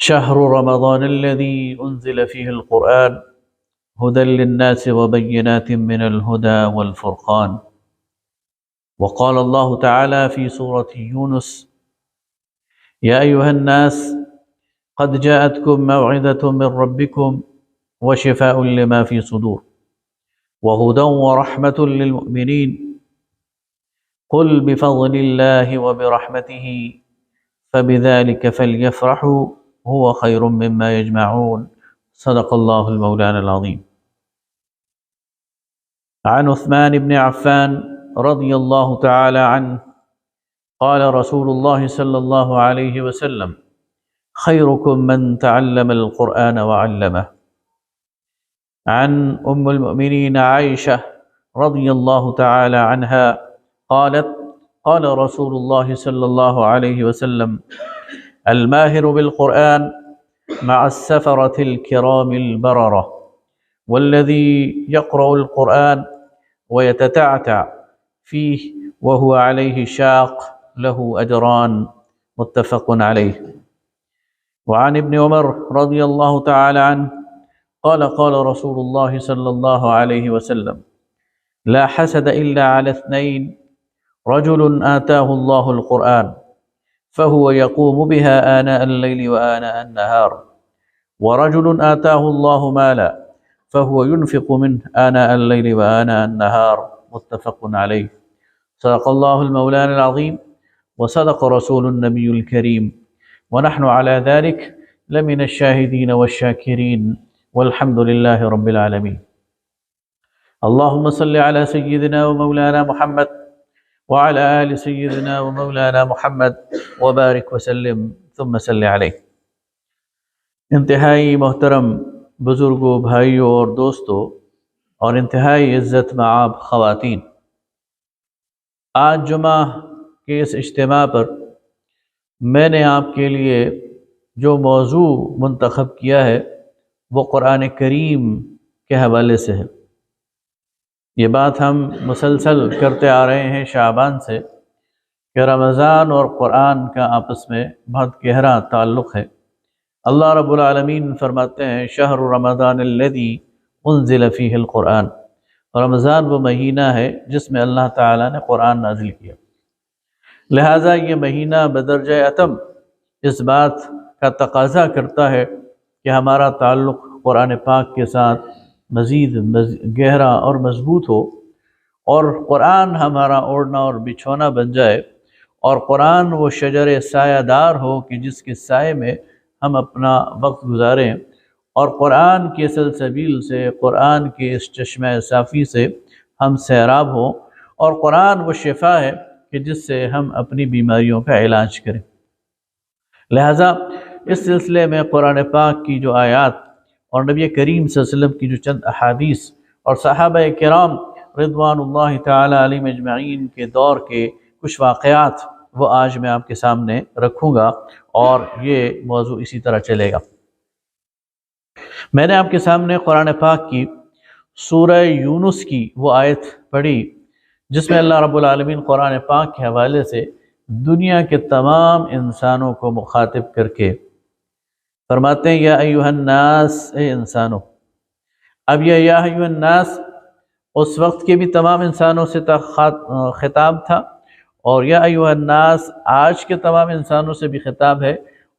شهر رمضان الذي أنزل فيه القرآن هدى للناس وبينات من الهدى والفرقان. وقال الله تعالى في سورة يونس: يا أيها الناس قد جاءتكم موعظة من ربكم وشفاء لما في صدور وهدى ورحمة للمؤمنين قل بفضل الله وبرحمته فبذلك فليفرحوا هو خير مما يجمعون. صدق الله المولانا العظيم. عن عثمان بن عفان رضي الله تعالى عنه قال رسول الله صلى الله عليه وسلم: خيركم من تعلم القرآن وعلمه. عن أم المؤمنين عائشة رضي الله تعالى عنها قالت: قال رسول الله صلى الله عليه وسلم: الماهر بالقرآن مع السفرة الكرام البررة، والذي يقرأ القرآن ويتتعتع فيه وهو عليه شاق له أجران. متفق عليه. وعن ابن عمر رضي الله تعالى عنه قال: قال رسول الله صلى الله عليه وسلم: لا حسد إلا على اثنين: رجل آتاه الله القرآن فهو يقوم بها آناء الليل وآناء النهار، ورجل آتاه الله مالا فهو ينفق منه آناء الليل وآناء النهار. متفق عليه. صدق الله المولانا العظيم وصدق رسول النبي الكريم، ونحن على ذلك لمن الشاهدين والشاكرين، والحمد لله رب العالمين. اللهم صل على سيدنا ومولانا محمد وعلى آل سيدنا ومولانا محمد وبارک وسلم ثم صل علیہ. انتہائی محترم بزرگوں، بھائیوں اور دوستوں، اور انتہائی عزت مآب خواتین، آج جمعہ کے اس اجتماع پر میں نے آپ کے لیے جو موضوع منتخب کیا ہے وہ قرآن کریم کے حوالے سے ہے. یہ بات ہم مسلسل کرتے آ رہے ہیں شعبان سے کہ رمضان اور قرآن کا آپس میں بہت گہرا تعلق ہے. اللہ رب العالمین فرماتے ہیں: شہر رمضان الذی انزل فیہ القرآن. رمضان وہ مہینہ ہے جس میں اللہ تعالیٰ نے قرآن نازل کیا، لہٰذا یہ مہینہ بدرجہ اتم اس بات کا تقاضا کرتا ہے کہ ہمارا تعلق قرآن پاک کے ساتھ مزید گہرا اور مضبوط ہو، اور قرآن ہمارا اوڑھنا اور بچھونا بن جائے، اور قرآن وہ شجر سایہ دار ہو کہ جس کے سائے میں ہم اپنا وقت گزاریں، اور قرآن کے سلسبیل سے، قرآن کے اس چشمہ صافی سے ہم سیراب ہوں، اور قرآن وہ شفا ہے کہ جس سے ہم اپنی بیماریوں کا علاج کریں. لہٰذا اس سلسلے میں قرآن پاک کی جو آیات اور نبی کریم صلی اللہ علیہ وسلم کی جو چند احادیث اور صحابہ کرام رضوان اللہ تعالی علیہم اجمعین کے دور کے کچھ واقعات، وہ آج میں آپ کے سامنے رکھوں گا، اور یہ موضوع اسی طرح چلے گا. میں نے آپ کے سامنے قرآن پاک کی سورہ یونس کی وہ آیت پڑھی جس میں اللہ رب العالمین قرآن پاک کے حوالے سے دنیا کے تمام انسانوں کو مخاطب کر کے فرماتے ہیں: یا ایھا الناس، اے انسانوں. اب یہ یا ایھا الناس اس وقت کے بھی تمام انسانوں سے خطاب تھا، اور یا ایھا الناس آج کے تمام انسانوں سے بھی خطاب ہے،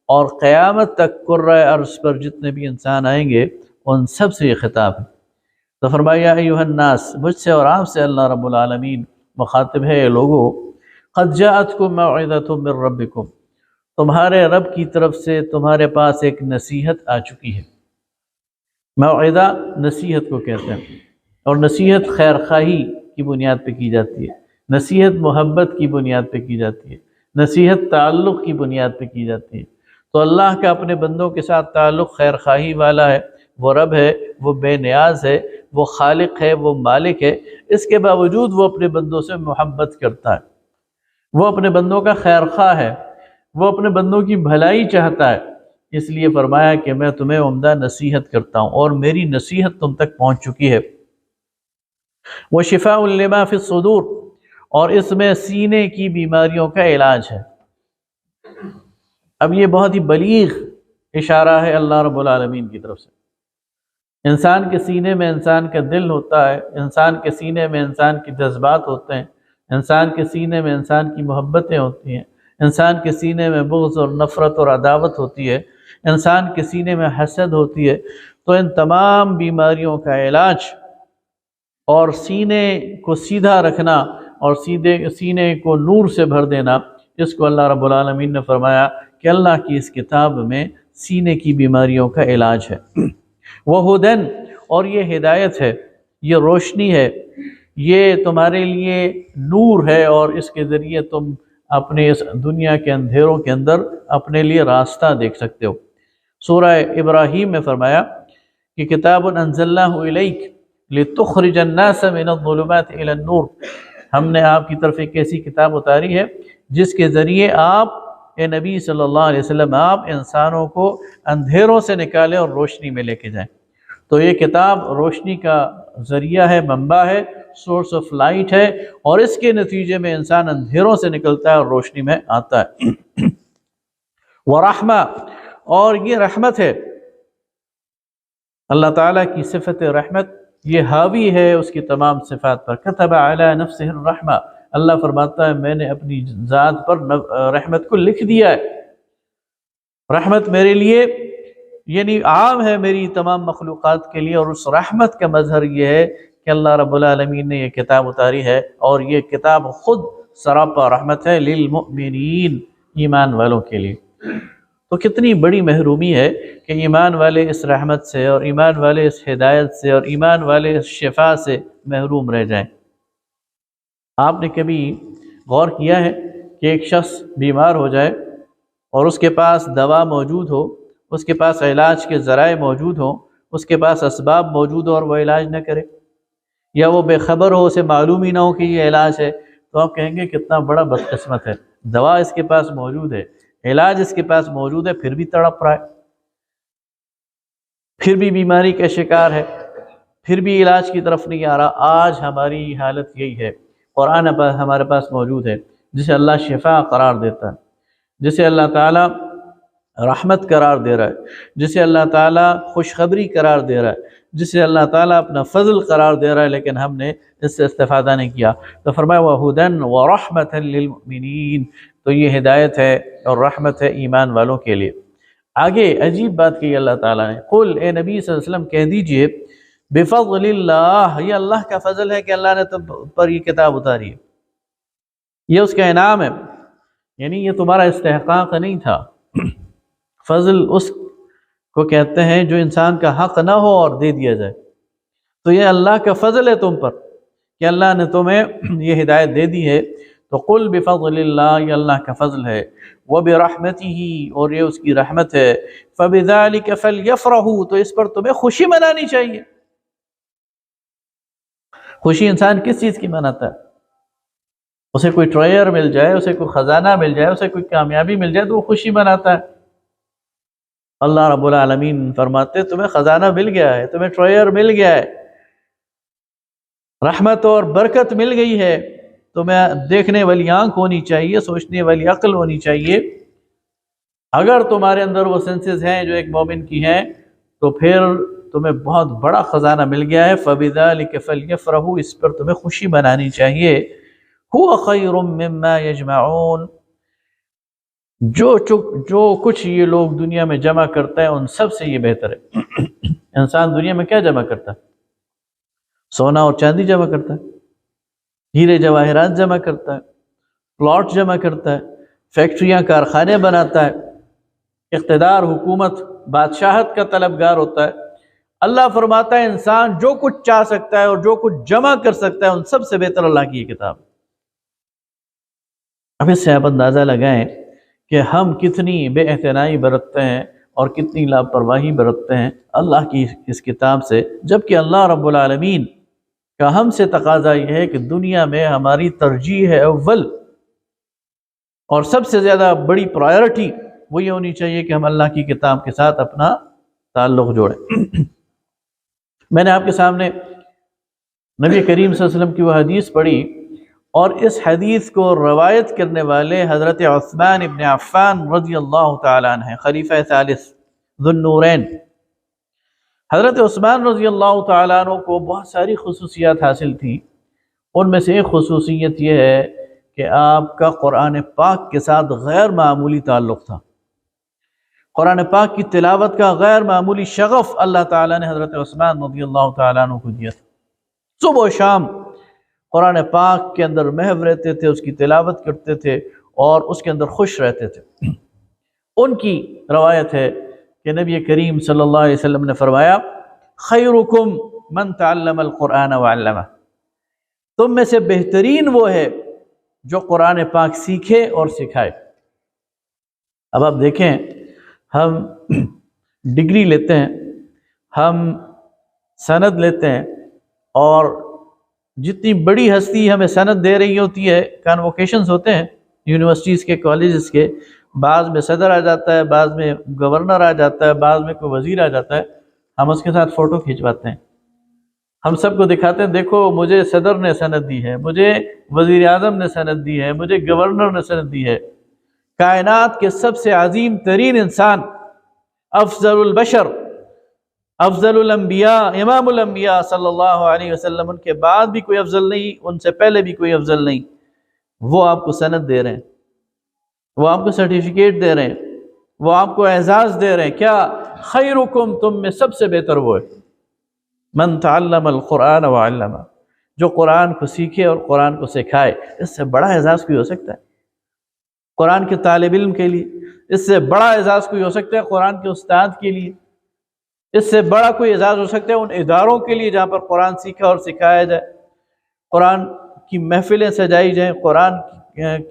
اور قیامت تک کرۂ ارض پر جتنے بھی انسان آئیں گے ان سب سے یہ خطاب ہے. تو فرمایا: یا ایھا الناس، مجھ سے اور آپ سے اللہ رب العالمین مخاطب ہے: اے لوگو، قد جاءتکم موعظۃ من ربکم، تمہارے رب کی طرف سے تمہارے پاس ایک نصیحت آ چکی ہے. موعظہ نصیحت کو کہتے ہیں، اور نصیحت خیر خواہی کی بنیاد پہ کی جاتی ہے، نصیحت محبت کی بنیاد پہ کی جاتی ہے، نصیحت تعلق کی بنیاد پہ کی جاتی ہے. تو اللہ کا اپنے بندوں کے ساتھ تعلق خیر خواہی والا ہے. وہ رب ہے، وہ بے نیاز ہے، وہ خالق ہے، وہ مالک ہے. اس کے باوجود وہ اپنے بندوں سے محبت کرتا ہے، وہ اپنے بندوں کا خیر خواہ ہے، وہ اپنے بندوں کی بھلائی چاہتا ہے. اس لیے فرمایا کہ میں تمہیں عمدہ نصیحت کرتا ہوں، اور میری نصیحت تم تک پہنچ چکی ہے. وَشِفَاءٌ لِمَا فِي الصُّدُورِ، اور اس میں سینے کی بیماریوں کا علاج ہے. اب یہ بہت ہی بلیغ اشارہ ہے اللہ رب العالمین کی طرف سے۔ انسان کے سینے میں انسان کا دل ہوتا ہے، انسان کے سینے میں انسان کے جذبات ہوتے ہیں، انسان کے سینے میں انسان کی محبتیں ہوتی ہیں، انسان کے سینے میں بغض اور نفرت اور عداوت ہوتی ہے، انسان کے سینے میں حسد ہوتی ہے۔ تو ان تمام بیماریوں کا علاج اور سینے کو سیدھا رکھنا اور سینے کو نور سے بھر دینا، اس کو اللہ رب العالمین نے فرمایا کہ اللہ کی اس کتاب میں سینے کی بیماریوں کا علاج ہے۔ وَہُدًى، اور یہ ہدایت ہے، یہ روشنی ہے، یہ تمہارے لیے نور ہے، اور اس کے ذریعے تم اپنے اس دنیا کے اندھیروں کے اندر اپنے لیے راستہ دیکھ سکتے ہو۔ سورہ ابراہیم میں فرمایا کہ کتاب انزلناہ الیک لتخرج الناس من الظلمات الی النور، ہم نے آپ کی طرف ایک ایسی کتاب اتاری ہے جس کے ذریعے آپ اے نبی صلی اللہ علیہ وسلم آپ انسانوں کو اندھیروں سے نکالیں اور روشنی میں لے کے جائیں۔ تو یہ کتاب روشنی کا ذریعہ ہے، منبع ہے، سورس آف لائٹ ہے، اور اس کے نتیجے میں انسان اندھیروں سے نکلتا ہے اور روشنی میں آتا ہے۔ ورحمہ، اور یہ رحمت ہے، اللہ تعالیٰ کی صفت رحمت یہ حاوی ہے اس کی تمام صفات پر۔ کتب علی نفسہ الرحمہ، اللہ فرماتا ہے میں نے اپنی ذات پر رحمت کو لکھ دیا ہے۔ رحمت میرے لیے یعنی عام ہے میری تمام مخلوقات کے لیے، اور اس رحمت کا مظہر یہ ہے کہ اللہ رب العالمین نے یہ کتاب اتاری ہے، اور یہ کتاب خود سراپا رحمت ہے للمؤمنین، ایمان والوں کے لیے۔ تو کتنی بڑی محرومی ہے کہ ایمان والے اس رحمت سے اور ایمان والے اس ہدایت سے اور ایمان والے اس شفا سے محروم رہ جائیں۔ آپ نے کبھی غور کیا ہے کہ ایک شخص بیمار ہو جائے اور اس کے پاس دوا موجود ہو، اس کے پاس علاج کے ذرائع موجود ہوں، اس کے پاس اسباب موجود ہو اور وہ علاج نہ کرے، یا وہ بے خبر ہو، اسے معلوم ہی نہ ہو کہ یہ علاج ہے، تو آپ کہیں گے کتنا بڑا بدقسمت ہے۔ دوا اس کے پاس موجود ہے، علاج اس کے پاس موجود ہے، پھر بھی تڑپ رہا ہے، پھر بھی بیماری کا شکار ہے، پھر بھی علاج کی طرف نہیں آ رہا۔ آج ہماری حالت یہی ہے۔ قرآن ہمارے پاس موجود ہے جسے اللہ شفا قرار دیتا ہے، جسے اللہ تعالیٰ رحمت قرار دے رہا ہے، جسے اللہ تعالیٰ خوشخبری قرار دے رہا ہے، جسے اللہ تعالیٰ اپنا فضل قرار دے رہا ہے، لیکن ہم نے اس سے استفادہ نہیں کیا۔ تو فرمایا وَہُدًى وَرَحْمَةً لِّلْمُؤْمِنِينَ، تو یہ ہدایت ہے اور رحمت ہے ایمان والوں کے لیے۔ آگے عجیب بات کی اللہ تعالیٰ نے، قل اے نبی صلی اللہ علیہ وسلم کہہ دیجئے بفضل اللہ، یہ اللہ کا فضل ہے کہ اللہ نے تم پر یہ کتاب اتاری ہے، یہ اس کا انعام ہے، یعنی یہ تمہارا استحقاق نہیں تھا۔ فضل اس کو کہتے ہیں جو انسان کا حق نہ ہو اور دے دیا جائے، تو یہ اللہ کا فضل ہے تم پر کہ اللہ نے تمہیں یہ ہدایت دے دی ہے۔ تو قل بفضل اللہ، یہ اللہ کا فضل ہے، وبرحمتہ، اور یہ اس کی رحمت ہے، فبذلک فلیفرحوا، تو اس پر تمہیں خوشی منانی چاہیے۔ خوشی انسان کس چیز کی مناتا ہے؟ اسے کوئی ٹرائر مل جائے، اسے کوئی خزانہ مل جائے، اسے کوئی کامیابی مل جائے تو وہ خوشی مناتا ہے۔ اللہ رب العالمین فرماتے تمہیں خزانہ مل گیا ہے، تمہیں ٹرائر مل گیا ہے، رحمت اور برکت مل گئی ہے، تمہیں دیکھنے والی آنکھ ہونی چاہیے، سوچنے والی عقل ہونی چاہیے۔ اگر تمہارے اندر وہ سینسز ہیں جو ایک مومن کی ہیں تو پھر تمہیں بہت بڑا خزانہ مل گیا ہے۔ فَبِذَلِكَ فَلْيَفْرَحُوا، اس پر تمہیں خوشی منانی چاہیے۔ هُوَ خَيْرٌ مِّمَّا يَجْمَعُونَ، جو کچھ یہ لوگ دنیا میں جمع کرتے ہیں ان سب سے یہ بہتر ہے۔ انسان دنیا میں کیا جمع کرتا ہے؟ سونا اور چاندی جمع کرتا ہے، ہیرے جواہرات جمع کرتا ہے، پلاٹ جمع کرتا ہے، فیکٹریاں کارخانے بناتا ہے، اقتدار، حکومت، بادشاہت کا طلبگار ہوتا ہے۔ اللہ فرماتا ہے انسان جو کچھ چاہ سکتا ہے اور جو کچھ جمع کر سکتا ہے ان سب سے بہتر اللہ کی یہ کتاب۔ اب اس سے آپ اندازہ لگائیں کہ ہم کتنی بے اعتنائی برتتے ہیں اور کتنی لاپرواہی برتتے ہیں اللہ کی اس کتاب سے، جبکہ اللہ رب العالمین کا ہم سے تقاضا یہ ہے کہ دنیا میں ہماری ترجیح ہے اول اور سب سے زیادہ بڑی پرائرٹی وہ یہ ہونی چاہیے کہ ہم اللہ کی کتاب کے ساتھ اپنا تعلق جوڑیں۔ میں نے آپ کے سامنے نبی کریم صلی اللہ علیہ وسلم کی وہ حدیث پڑھی، اور اس حدیث کو روایت کرنے والے حضرت عثمان ابن عفان رضی اللہ تعالیٰ عنہ، خلیفہ ثالث ذو النورین۔ حضرت عثمان رضی اللہ تعالیٰ عنہ کو بہت ساری خصوصیات حاصل تھیں، ان میں سے ایک خصوصیت یہ ہے کہ آپ کا قرآن پاک کے ساتھ غیر معمولی تعلق تھا۔ قرآن پاک کی تلاوت کا غیر معمولی شغف اللہ تعالیٰ نے حضرت عثمان رضی اللہ تعالیٰ عنہ کو دیا تھا۔ صبح و شام قرآن پاک کے اندر محو رہتے تھے، اس کی تلاوت کرتے تھے اور اس کے اندر خوش رہتے تھے۔ ان کی روایت ہے کہ نبی کریم صلی اللہ علیہ وسلم نے فرمایا خیرکم من تعلم القرآن وعلمہ، تم میں سے بہترین وہ ہے جو قرآن پاک سیکھے اور سکھائے۔ اب آپ دیکھیں، ہم ڈگری لیتے ہیں، ہم سند لیتے ہیں، اور جتنی بڑی ہستی ہمیں سند دے رہی ہوتی ہے، کانووکیشنز ہوتے ہیں یونیورسٹیز کے، کالجز کے، بعض میں صدر آ جاتا ہے، بعض میں گورنر آ جاتا ہے، بعض میں کوئی وزیر آ جاتا ہے، ہم اس کے ساتھ فوٹو کھنچواتے ہیں، ہم سب کو دکھاتے ہیں دیکھو مجھے صدر نے سند دی ہے، مجھے وزیر اعظم نے سند دی ہے، مجھے گورنر نے سند دی ہے۔ کائنات کے سب سے عظیم ترین انسان، افضل البشر، افضل الانبیاء، امام الانبیاء صلی اللہ علیہ وسلم، ان کے بعد بھی کوئی افضل نہیں، ان سے پہلے بھی کوئی افضل نہیں، وہ آپ کو سند دے رہے ہیں، وہ آپ کو سرٹیفکیٹ دے رہے ہیں، وہ آپ کو اعزاز دے رہے ہیں۔ کیا؟ خیرکم، تم میں سب سے بہتر وہ ہے من تعلم القرآن وعلمہ، جو قرآن کو سیکھے اور قرآن کو سکھائے۔ اس سے بڑا اعزاز کوئی ہو سکتا ہے قرآن کے طالب علم کے لیے؟ اس سے بڑا اعزاز کوئی ہو سکتا ہے قرآن کے استاد کے لیے؟ اس سے بڑا کوئی اعزاز ہو سکتا ہے ان اداروں کے لیے جہاں پر قرآن سیکھا اور سکھایا جائے، قرآن کی محفلیں سجائی جائیں، قرآن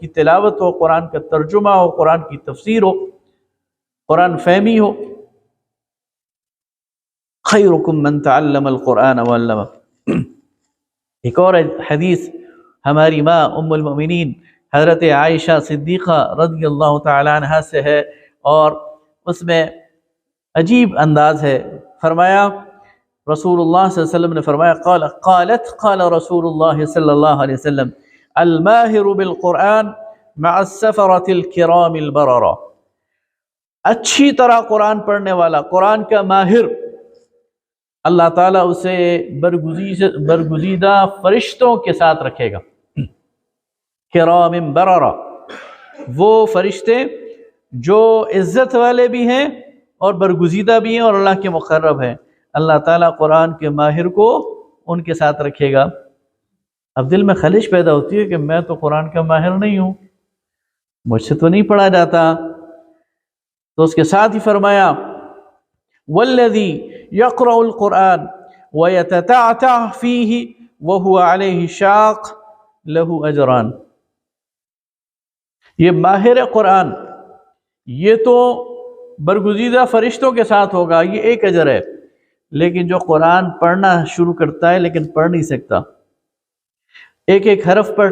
کی تلاوت ہو، قرآن کا ترجمہ ہو، قرآن کی تفسیر ہو، قرآن فہمی ہو؟ خیرکم من تعلم القرآن وعلمہ۔ ایک اور حدیث ہماری ماں ام المؤمنین حضرت عائشہ صدیقہ رضی اللہ تعالی عنہ سے ہے، اور اس میں عجیب انداز ہے۔ فرمایا رسول اللہ صلی اللہ علیہ وسلم نے فرمایا قال رسول اللہ صلی اللہ علیہ وسلم الماہر بالقرآن مع السفرة الکرام البررہ، اچھی طرح قرآن پڑھنے والا، قرآن کا ماہر، اللہ تعالیٰ اسے برگزیدہ فرشتوں کے ساتھ رکھے گا۔ کرام بررہ، وہ فرشتے جو عزت والے بھی ہیں اور برگزیدہ بھی ہیں اور اللہ کے مقرب ہیں، اللہ تعالیٰ قرآن کے ماہر کو ان کے ساتھ رکھے گا۔ اب دل میں خلش پیدا ہوتی ہے کہ میں تو قرآن کا ماہر نہیں ہوں، مجھ سے تو نہیں پڑھا جاتا، تو اس کے ساتھ ہی فرمایا والذی یقرأ القرآن ویتتعتع فیہ وہو علیہ شاق لہ اجران۔ یہ ماہر قرآن، یہ تو برگزیدہ فرشتوں کے ساتھ ہوگا، یہ ایک اجر ہے، لیکن جو قرآن پڑھنا شروع کرتا ہے لیکن پڑھ نہیں سکتا، ایک ایک حرف پر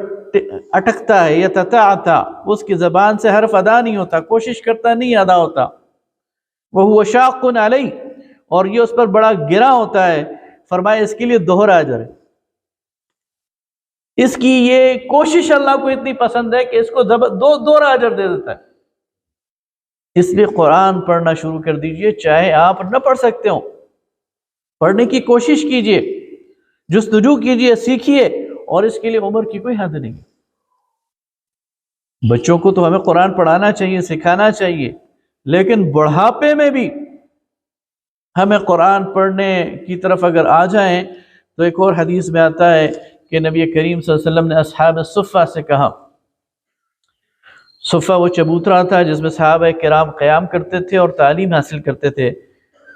اٹکتا ہے، یتتعتع، اس کی زبان سے حرف ادا نہیں ہوتا، کوشش کرتا نہیں ادا ہوتا، وہو شاق علیہ، اور یہ اس پر بڑا گرا ہوتا ہے، فرمایا اس کے لیے دوہرا اجر ہے۔ اس کی یہ کوشش اللہ کو اتنی پسند ہے کہ اس کو دوہرا اجر دے دیتا ہے۔ اس لیے قرآن پڑھنا شروع کر دیجئے، چاہے آپ نہ پڑھ سکتے ہوں، پڑھنے کی کوشش کیجئے، جستجو کیجئے، سیکھیے، اور اس کے لیے عمر کی کوئی حد نہیں۔ بچوں کو تو ہمیں قرآن پڑھانا چاہیے، سکھانا چاہیے، لیکن بڑھاپے میں بھی ہمیں قرآن پڑھنے کی طرف اگر آ جائیں تو ایک اور حدیث میں آتا ہے کہ نبی کریم صلی اللہ علیہ وسلم نے اصحاب صفہ سے کہا، صفہ وہ چبوترا تھا جس میں صحابہ کرام قیام کرتے تھے اور تعلیم حاصل کرتے تھے،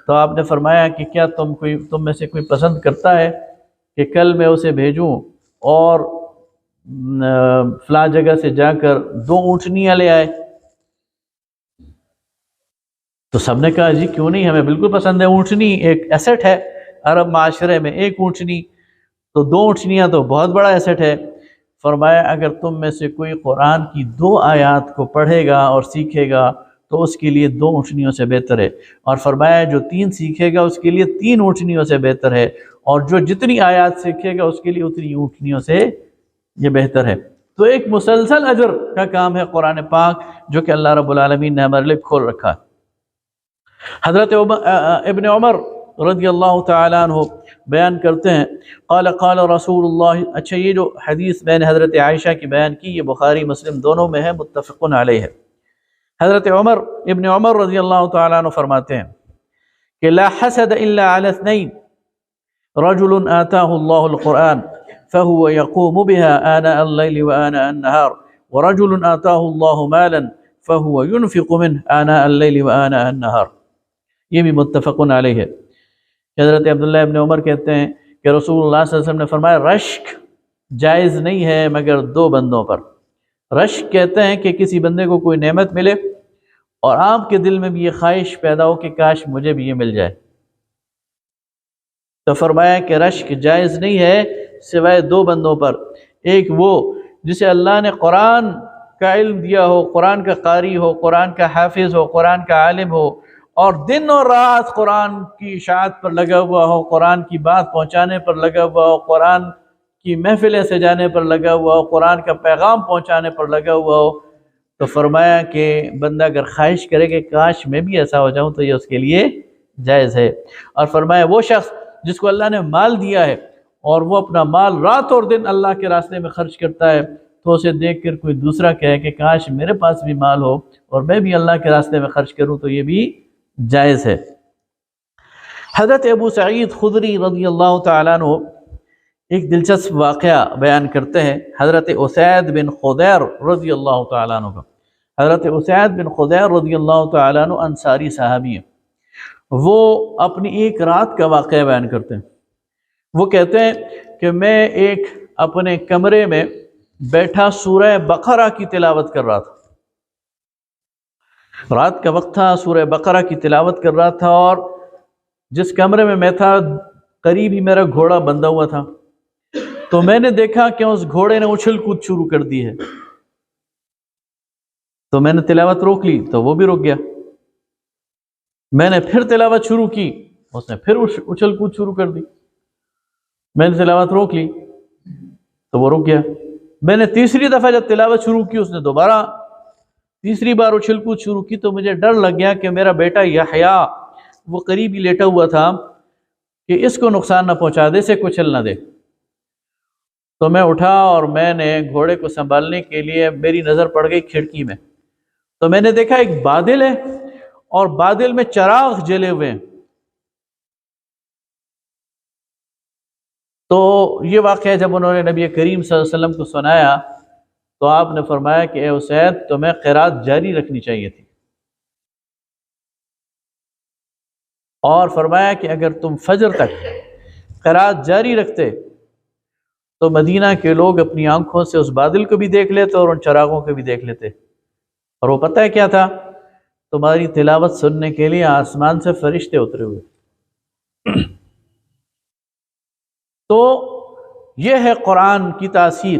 تو آپ نے فرمایا کہ کیا تم میں سے کوئی پسند کرتا ہے کہ کل میں اسے بھیجوں اور فلاں جگہ سے جا کر 2 اونٹنیاں لے آئے؟ تو سب نے کہا جی کیوں نہیں، ہمیں بالکل پسند ہے، اونٹنی ایک ایسٹ ہے عرب معاشرے میں، ایک اونٹنی تو 2 اونٹنیاں تو بہت بڑا ایسٹ ہے۔ فرمایا اگر تم میں سے کوئی قرآن کی 2 آیات کو پڑھے گا اور سیکھے گا تو اس کے لیے 2 اونٹنیوں سے بہتر ہے، اور فرمایا جو 3 سیکھے گا اس کے لیے 3 اونٹنیوں سے بہتر ہے، اور جو جتنی آیات سیکھے گا اس کے لیے اتنی اونٹنیوں سے یہ بہتر ہے۔ تو ایک مسلسل اجر کا کام ہے قرآن پاک جو کہ اللہ رب العالمین نے ہمارے لیے کھول رکھا ہے۔ حضرت ابن عمر رضی اللہ تعالیٰ عنہ بیان کرتے ہیں قال قال رسول اللہ. اچھا، یہ جو حدیث میں نے حضرت عائشہ کی بیان کی، یہ بخاری مسلم دونوں میں ہے، متفق علیہ ہے. حضرت ابن عمر رضی اللہ تعالیٰ عنہ فرماتے ہیں کہ لا حسد الا على اثنين، رجل آتاه الله القرآن فهو يقوم بها آناء الليل وآناء النهار، ورجل آتاه الله مالا فهو ينفق منه آناء الليل وآناء النهار. یہ بھی متفق علیہ ہے. حضرت عبداللہ ابن عمر کہتے ہیں کہ رسول اللہ صلی اللہ علیہ وسلم نے فرمایا رشک جائز نہیں ہے مگر دو بندوں پر. رشک کہتے ہیں کہ کسی بندے کو کوئی نعمت ملے اور آپ کے دل میں بھی یہ خواہش پیدا ہو کہ کاش مجھے بھی یہ مل جائے، تو فرمایا کہ رشک جائز نہیں ہے سوائے دو بندوں پر. ایک وہ جسے اللہ نے قرآن کا علم دیا ہو، قرآن کا قاری ہو، قرآن کا حافظ ہو، قرآن کا عالم ہو، اور دن اور رات قرآن کی اشاعت پر لگا ہوا ہو، قرآن کی بات پہنچانے پر لگا ہوا ہو، قرآن کی محفلیں سجانے پر لگا ہوا ہو، قرآن کا پیغام پہنچانے پر لگا ہوا ہو. تو فرمایا کہ بندہ اگر خواہش کرے کہ کاش میں بھی ایسا ہو جاؤں تو یہ اس کے لیے جائز ہے. اور فرمایا وہ شخص جس کو اللہ نے مال دیا ہے اور وہ اپنا مال رات اور دن اللہ کے راستے میں خرچ کرتا ہے، تو اسے دیکھ کر کوئی دوسرا کہے کہ کاش میرے پاس بھی مال ہو اور میں بھی اللہ کے راستے میں خرچ کروں، تو یہ بھی جائز ہے. حضرت ابو سعید خدری رضی اللہ تعالیٰ عنہ ایک دلچسپ واقعہ بیان کرتے ہیں. حضرت اسید بن خدیر رضی اللہ تعالیٰ عنہ کا. حضرت اسید بن خدیر رضی اللہ تعالیٰ عنہ انصاری صحابی ہیں. وہ اپنی ایک رات کا واقعہ بیان کرتے ہیں. وہ کہتے ہیں کہ میں ایک اپنے کمرے میں بیٹھا سورہ بقرہ کی تلاوت کر رہا تھا. رات کا وقت تھا، سورہ بقرہ کی تلاوت کر رہا تھا، اور جس کمرے میں میں تھا قریب ہی میرا گھوڑا بندھا ہوا تھا. تو میں نے دیکھا کہ اس گھوڑے نے اچھل کود شروع کر دی ہے. تو میں نے تلاوت روک لی تو وہ بھی رک گیا. میں نے پھر تلاوت شروع کی، اس نے پھر اچھل کود شروع کر دی. میں نے تلاوت روک لی تو وہ رک گیا. میں نے تیسری دفعہ جب تلاوت شروع کی، اس نے دوبارہ تیسری بار اچھل کود شروع کی. تو مجھے ڈر لگ گیا کہ میرا بیٹا یحییٰ وہ قریب ہی لیٹا ہوا تھا کہ اس کو نقصان نہ پہنچا دے، اسے کچل نہ دے. تو میں اٹھا اور میں نے گھوڑے کو سنبھالنے کے لیے میری نظر پڑ گئی کھڑکی میں. تو میں نے دیکھا ایک بادل ہے اور بادل میں چراغ جلے ہوئے ہیں. تو یہ واقعہ جب انہوں نے نبی کریم صلی اللہ علیہ وسلم کو سنایا تو آپ نے فرمایا کہ اے اسید تمہیں قرات جاری رکھنی چاہیے تھی، اور فرمایا کہ اگر تم فجر تک قرات جاری رکھتے تو مدینہ کے لوگ اپنی آنکھوں سے اس بادل کو بھی دیکھ لیتے اور ان چراغوں کو بھی دیکھ لیتے. اور وہ پتہ ہے کیا تھا؟ تمہاری تلاوت سننے کے لیے آسمان سے فرشتے اترے ہوئے. تو یہ ہے قرآن کی تاثیر.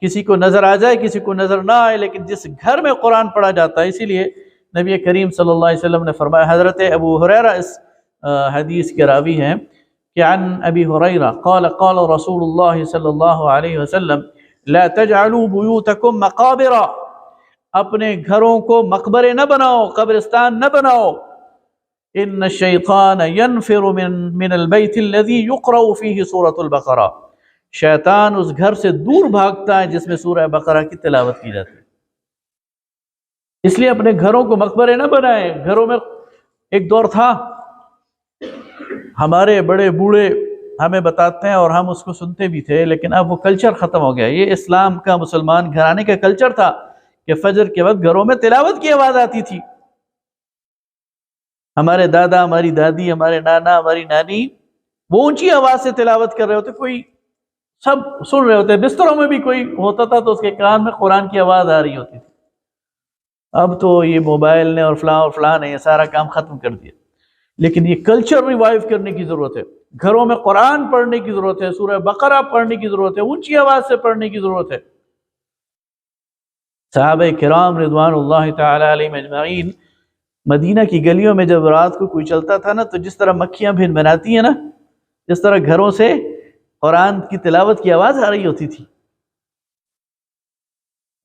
کسی کو نظر آ جائے کسی کو نظر نہ آئے، لیکن جس گھر میں قرآن پڑھا جاتا ہے، اسی لیے نبی کریم صلی اللہ علیہ وسلم نے فرمایا. حضرت ابو ہریرہ اس حدیث کے راوی ہیں کہ عن ابی ہریرہ قال قال رسول اللہ صلی اللہ علیہ وسلم لا تجعلوا بیوتکم مقابر، اپنے گھروں کو مقبرے نہ بناؤ، قبرستان نہ بناؤ. ان الشیطان ينفر من البیت الذی یقرأ فیہ سورۃ البقرہ، شیطان اس گھر سے دور بھاگتا ہے جس میں سورہ بقرہ کی تلاوت کی جاتی ہے. اس لیے اپنے گھروں کو مقبرے نہ بنائیں. گھروں میں ایک دور تھا، ہمارے بڑے بوڑھے ہمیں بتاتے ہیں اور ہم اس کو سنتے بھی تھے، لیکن اب وہ کلچر ختم ہو گیا. یہ اسلام کا مسلمان گھرانے کا کلچر تھا کہ فجر کے وقت گھروں میں تلاوت کی آواز آتی تھی. ہمارے دادا، ہماری دادی، ہمارے نانا، ہماری نانی وہ اونچی آواز سے تلاوت کر رہے ہوتے، کوئی سب سن رہے ہوتے. بستروں میں بھی کوئی ہوتا تھا تو اس کے کان میں قرآن کی آواز آ رہی ہوتی تھی. اب تو یہ موبائل نے اور فلاں نے یہ سارا کام ختم کر دیا. لیکن یہ کلچر ریوائیو کرنے کی ضرورت ہے. گھروں میں قرآن پڑھنے کی ضرورت ہے، سورہ بقرہ پڑھنے کی ضرورت ہے، اونچی آواز سے پڑھنے کی ضرورت ہے. صحابہ کرام رضوان اللہ تعالی علیہم اجمعین مدینہ کی گلیوں میں جب رات کو کوئی چلتا تھا نا، تو جس طرح مکھیاں بھن بناتی ہیں نا، جس طرح گھروں سے قرآن کی تلاوت کی آواز آ رہی ہوتی تھی.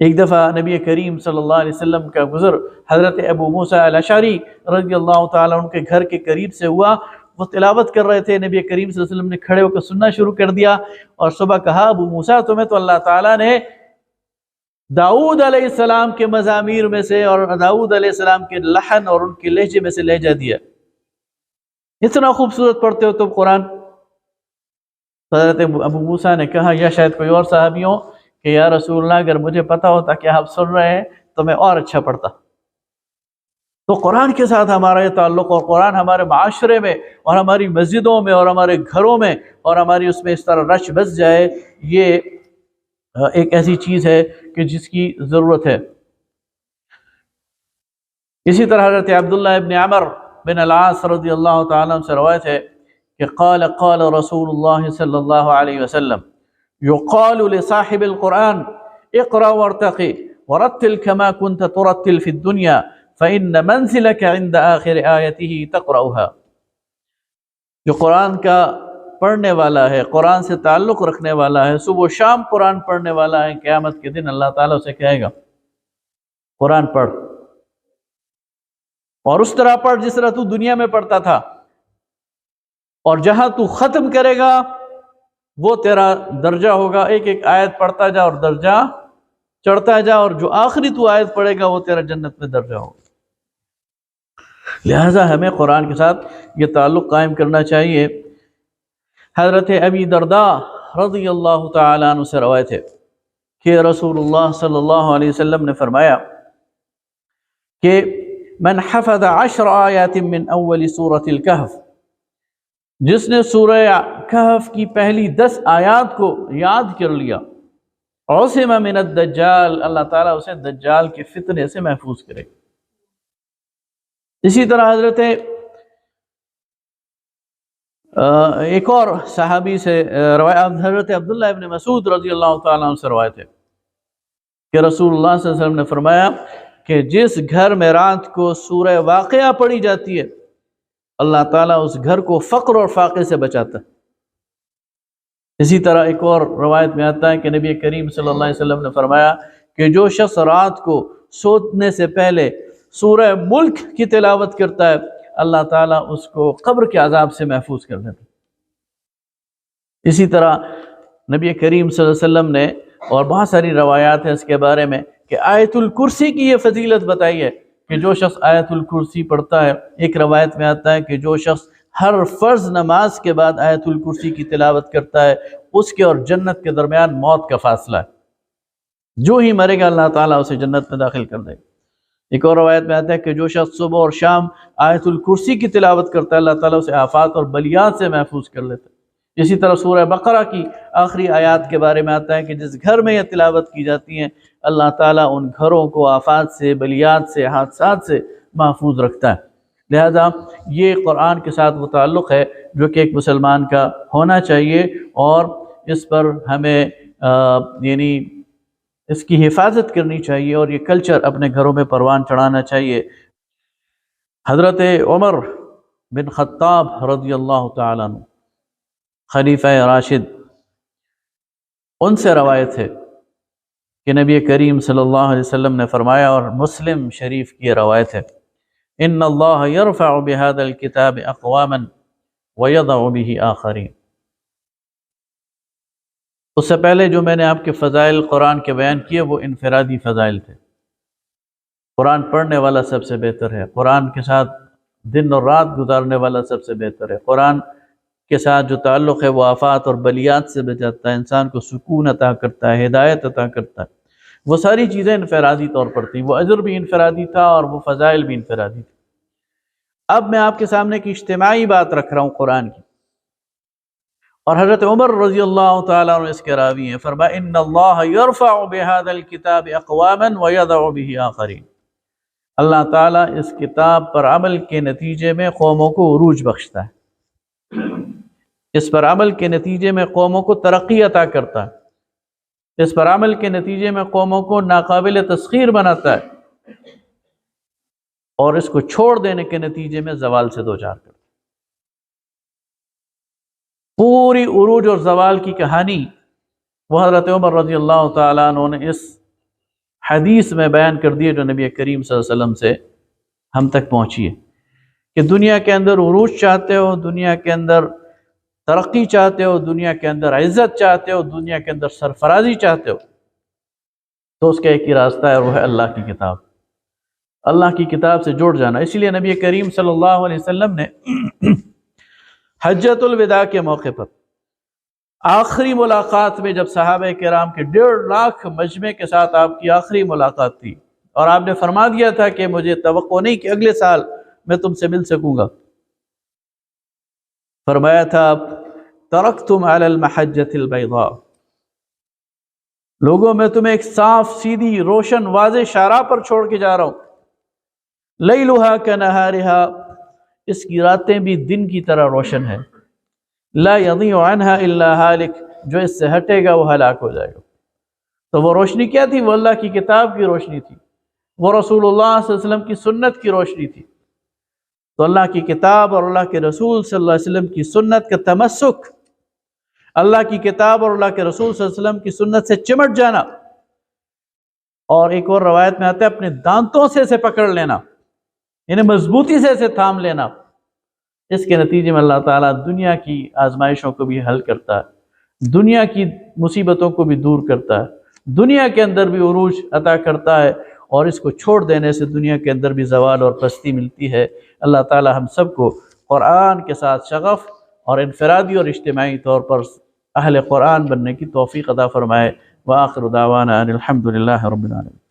ایک دفعہ نبی کریم صلی اللہ علیہ وسلم کا گزر حضرت ابو موسیٰ الاشعری رضی اللہ تعالیٰ عنہ کے گھر کے قریب سے ہوا۔ وہ تلاوت کر رہے تھے، نبی کریم صلی اللہ علیہ وسلم نے کھڑے ہو کر سننا شروع کر دیا، اور صبح کہا ابو موسیٰ تمہیں تو اللہ تعالیٰ نے داؤد علیہ السلام کے مزامیر میں سے اور داؤد علیہ السلام کے لحن اور ان کے لہجے میں سے لہجہ دیا، اتنا خوبصورت پڑھتے ہو تم قرآن۔ حضرت ابو موسیٰ نے کہا یا شاید کوئی اور صحابی ہو کہ یا رسول اللہ اگر مجھے پتا ہوتا کہ آپ سن رہے ہیں تو میں اور اچھا پڑھتا۔ تو قرآن کے ساتھ ہمارا یہ تعلق، اور قرآن ہمارے معاشرے میں اور ہماری مسجدوں میں اور ہمارے گھروں میں اور ہماری اس میں اس طرح رچ بس جائے، یہ ایک ایسی چیز ہے کہ جس کی ضرورت ہے۔ اسی طرح حضرت عبداللہ ابن عمر بن العاص رضی اللہ تعالیٰ عنہ سے روایت ہے کہ قال رسول اللہ صلی اللہ علیہ وسلم يقال لصاحب القرآن اقرأ وارتقي ورتل كما كنت ترتل في الدنيا فإن منزلك عند آخر آيته تقرأها۔ جو قرآن کا پڑھنے والا ہے، قرآن سے تعلق رکھنے والا ہے، صبح و شام قرآن پڑھنے والا ہے، قیامت کے دن اللہ تعالیٰ اسے کہے گا قرآن پڑھ، اور اس طرح پڑھ جس طرح تو دنیا میں پڑھتا تھا، اور جہاں تو ختم کرے گا وہ تیرا درجہ ہوگا، ایک ایک آیت پڑھتا جا اور درجہ چڑھتا جا، اور جو آخری تو آیت پڑھے گا وہ تیرا جنت میں درجہ ہوگا۔ لہٰذا ہمیں قرآن کے ساتھ یہ تعلق قائم کرنا چاہیے۔ حضرت ابی درداء رضی اللہ تعالیٰ عنہ سے روایت ہے کہ رسول اللہ صلی اللہ علیہ وسلم نے فرمایا کہ من حفظ 10 آیات من اول سورة الکہف، جس نے سورہ کہف کی پہلی 10 آیات کو یاد کر لیا، عصم من الدجال، اللہ تعالیٰ اسے دجال کے فتنے سے محفوظ کرے۔ اسی طرح حضرت ایک اور صحابی سے روایت، حضرت عبداللہ ابن مسعود رضی اللہ تعالیٰ عنہ سے روایت ہے کہ رسول اللہ صلی اللہ علیہ وسلم نے فرمایا کہ جس گھر میں رات کو سورہ واقعہ پڑھی جاتی ہے اللہ تعالیٰ اس گھر کو فقر اور فاقے سے بچاتا ہے۔ اسی طرح ایک اور روایت میں آتا ہے کہ نبی کریم صلی اللہ علیہ وسلم نے فرمایا کہ جو شخص رات کو سونے سے پہلے سورہ ملک کی تلاوت کرتا ہے اللہ تعالیٰ اس کو قبر کے عذاب سے محفوظ کر دیتا ہے۔ اسی طرح نبی کریم صلی اللہ علیہ وسلم نے، اور بہت ساری روایات ہیں اس کے بارے میں، کہ آیت الکرسی کی یہ فضیلت بتائی ہے کہ جو شخص آیت الکرسی پڑھتا ہے، ایک روایت میں آتا ہے کہ جو شخص ہر فرض نماز کے بعد آیت الکرسی کی تلاوت کرتا ہے اس کے اور جنت کے درمیان موت کا فاصلہ ہے، جو ہی مرے گا اللہ تعالیٰ اسے جنت میں داخل کر دے گا۔ ایک اور روایت میں آتا ہے کہ جو شخص صبح اور شام آیت الکرسی کی تلاوت کرتا ہے اللہ تعالیٰ اسے آفات اور بلیات سے محفوظ کر لیتا ہے۔ اسی طرح سورہ بقرہ کی آخری آیات کے بارے میں آتا ہے کہ جس گھر میں یہ تلاوت کی جاتی ہیں اللہ تعالیٰ ان گھروں کو آفات سے، بلیات سے، حادثات سے محفوظ رکھتا ہے۔ لہذا یہ قرآن کے ساتھ وہ تعلق ہے جو کہ ایک مسلمان کا ہونا چاہیے، اور اس پر ہمیں یعنی اس کی حفاظت کرنی چاہیے، اور یہ کلچر اپنے گھروں میں پروان چڑھانا چاہیے۔ حضرت عمر بن خطاب رضی اللہ تعالیٰ عنہ خلیفہ راشد، ان سے روایت ہے کہ نبی کریم صلی اللہ علیہ وسلم نے فرمایا، اور مسلم شریف کی روایت ہے، ان اللہ یرفع بہذا الکتاب اقواما ویضع به آخرین۔ اس سے پہلے جو میں نے آپ کے فضائل قرآن کے بیان کیے وہ انفرادی فضائل تھے۔ قرآن پڑھنے والا سب سے بہتر ہے، قرآن کے ساتھ دن اور رات گزارنے والا سب سے بہتر ہے، قرآن کے ساتھ جو تعلق ہے وہ آفات اور بلیات سے بچاتا ہے، انسان کو سکون عطا کرتا ہے، ہدایت عطا کرتا ہے۔ وہ ساری چیزیں انفرادی طور پر تھیں، وہ اجر بھی انفرادی تھا اور وہ فضائل بھی انفرادی تھے۔ اب میں آپ کے سامنے کی اجتماعی بات رکھ رہا ہوں قرآن کی، اور حضرت عمر رضی اللہ تعالیٰ عنہ اس کے راوی ہیں، فرمایا ان اللہ یرفع بہذا الکتاب اقواما ویضع به آخرین۔ اللہ تعالیٰ اس کتاب پر عمل کے نتیجے میں قوموں کو عروج بخشتا ہے، اس پر عمل کے نتیجے میں قوموں کو ترقی عطا کرتا ہے، اس پر عمل کے نتیجے میں قوموں کو ناقابل تسخیر بناتا ہے، اور اس کو چھوڑ دینے کے نتیجے میں زوال سے دوچار کرتا ہے۔ پوری عروج اور زوال کی کہانی وہ حضرت عمر رضی اللہ تعالیٰ عنہ نے اس حدیث میں بیان کر دیے جو نبی کریم صلی اللہ علیہ وسلم سے ہم تک پہنچی ہے کہ دنیا کے اندر عروج چاہتے ہو، دنیا کے اندر ترقی چاہتے ہو، دنیا کے اندر عزت چاہتے ہو، دنیا کے اندر سرفرازی چاہتے ہو، تو اس کا ایک ہی راستہ ہے، وہ ہے اللہ کی کتاب۔ اللہ کی کتاب سے جڑ جانا۔ اسی لیے نبی کریم صلی اللہ علیہ وسلم نے حجۃ الوداع کے موقع پر آخری ملاقات میں، جب صحابہ کرام کے 1.5 لاکھ مجمع کے ساتھ آپ کی آخری ملاقات تھی، اور آپ نے فرما دیا تھا کہ مجھے توقع نہیں کہ اگلے سال میں تم سے مل سکوں گا، فرمایا تھا ترکتم علی المحجۃ البیضاء، لوگوں میں تمہیں ایک صاف سیدھی روشن واضح شارع پر چھوڑ کے جا رہا ہوں، لیلھا کنہارھا، اس کی راتیں بھی دن کی طرح روشن ہے، لا یضیع عنہا الا ہالک، جو اس سے ہٹے گا وہ ہلاک ہو جائے گا۔ تو وہ روشنی کیا تھی؟ وہ اللہ کی کتاب کی روشنی تھی، وہ رسول اللہ صلی اللہ علیہ وسلم کی سنت کی روشنی تھی۔ تو اللہ کی کتاب اور اللہ کے رسول صلی اللہ علیہ وسلم کی سنت کا تمسک، اللہ کی کتاب اور اللہ کے رسول صلی اللہ علیہ وسلم کی سنت سے چمٹ جانا، اور ایک اور روایت میں آتا ہے اپنے دانتوں سے اسے پکڑ لینا، یعنی مضبوطی سے اسے تھام لینا۔ اس کے نتیجے میں اللہ تعالیٰ دنیا کی آزمائشوں کو بھی حل کرتا ہے، دنیا کی مصیبتوں کو بھی دور کرتا ہے، دنیا کے اندر بھی عروج عطا کرتا ہے، اور اس کو چھوڑ دینے سے دنیا کے اندر بھی زوال اور پستی ملتی ہے۔ اللہ تعالیٰ ہم سب کو قرآن کے ساتھ شغف اور انفرادی اور اجتماعی طور پر اہل قرآن بننے کی توفیق عطا فرمائے۔ وآخر دعوانا ان الحمد للہ رب العالمین۔